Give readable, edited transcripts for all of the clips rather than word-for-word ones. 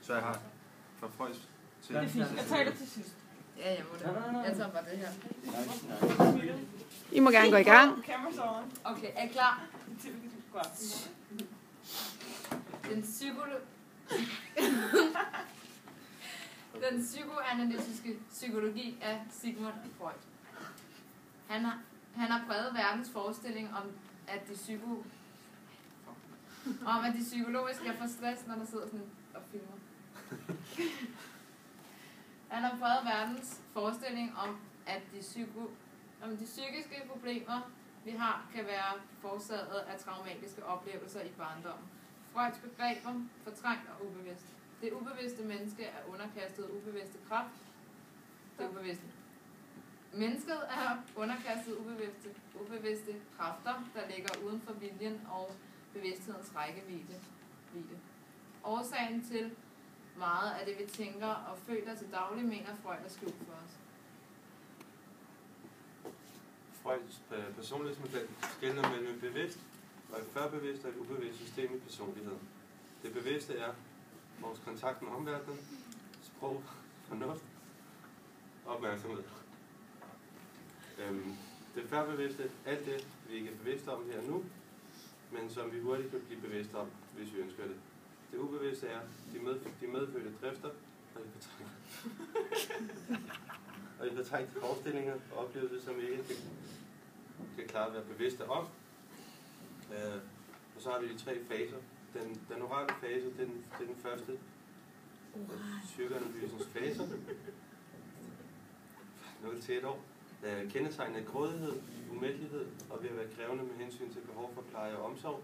Så jeg har fra Freuds til... Det er fint. Jeg taler til sidst. Ja, jeg må det. Jeg tager bare det her. I må gerne gå i gang. Okay, er I klar? Godt. Den psykoanalytiske psykologi af Sigmund Freud. Han har præget verdens forestilling om, at de psykologisk kan få stress, når der sidder sådan og filmer. Han har præget verdens forestilling om, at de psykiske problemer, vi har, kan være forårsaget af traumatiske oplevelser i barndommen. Freuds begreber fortrængt og ubevidst. Det ubevidste menneske er underkastet ubevidste kraft. Det ubevidste. Mennesket er underkastet ubevidste kræfter, der ligger uden for viljen og bevidsthedens rækkevidde. Årsagen til meget af det, vi tænker og føler til daglig, mener Freud er skjult for os. Freuds personlighedsmodel skelner mellem et bevidst og et førbevidst og et ubevidst system i personligheden. Det bevidste er vores kontakt med omverdenen, sprog, fornuft og opmærksomhed. Det førbevidste, alt det, vi ikke er bevidste om her nu, men som vi hurtigt kan blive bevidste om, hvis vi ønsker det. Det ubevidste er de medfødte drifter og de fortrængte forestillinger og oplevelser, som vi ikke kan klare at være bevidste om. Og så har vi de 3 faser. Den orale fase, det er den første. Psykoanalysens fase. 0-1 år. Kendetegnet af grådighed, umættelighed og ved at være krævende med hensyn til behov for pleje og omsorg.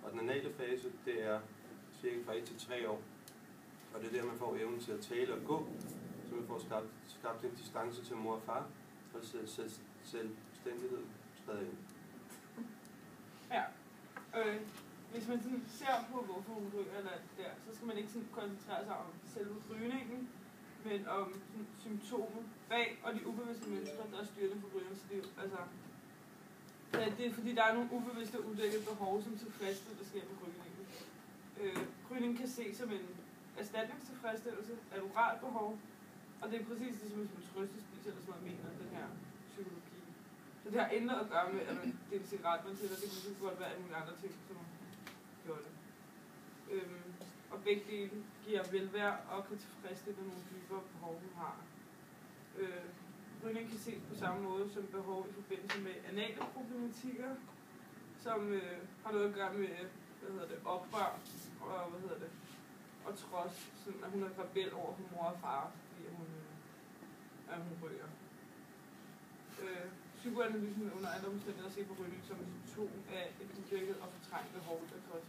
Og den anale fase, det er cirka fra 1 til 3 år. Og det er der, man får evnen til at tale og gå, så man får skabt en distance til mor og far, og selvstændighed træder ind. Ja. Hvis man sådan ser på, hvorfor hun ryger eller alt det der, så skal man ikke sådan koncentrere sig om selve rygningen, men om sådan symptomer bag og de ubevidste mennesker, der er styrende for rygernes liv. Altså, det er fordi, der er nogle ubevidste udækkede behov, som tilfredsstiller, der sker med rygningen. Rygning kan ses som en erstatningstilfredsstillelse af et oralt behov, og det er præcis det, som hvis man trøstespis eller sådan noget, mener den her psykologi. Så det har intet at gøre med, at det er en cigaret, man tænder, det kan godt være alle mulige andre ting, som gjorde det. Og begge dele giver velvære og kan tilfredsstille nogle dybere behov, man har. Rygning kan ses på samme måde som behov i forbindelse med anale problematikker, som har noget at gøre med oprør og trods, sådan at hun er rebel over for mor og far, fordi hun ryger. Psykoanalysen under andre omstændigheder at se på rygning som et symptom af et udviklet og fortrængt behov, der kan også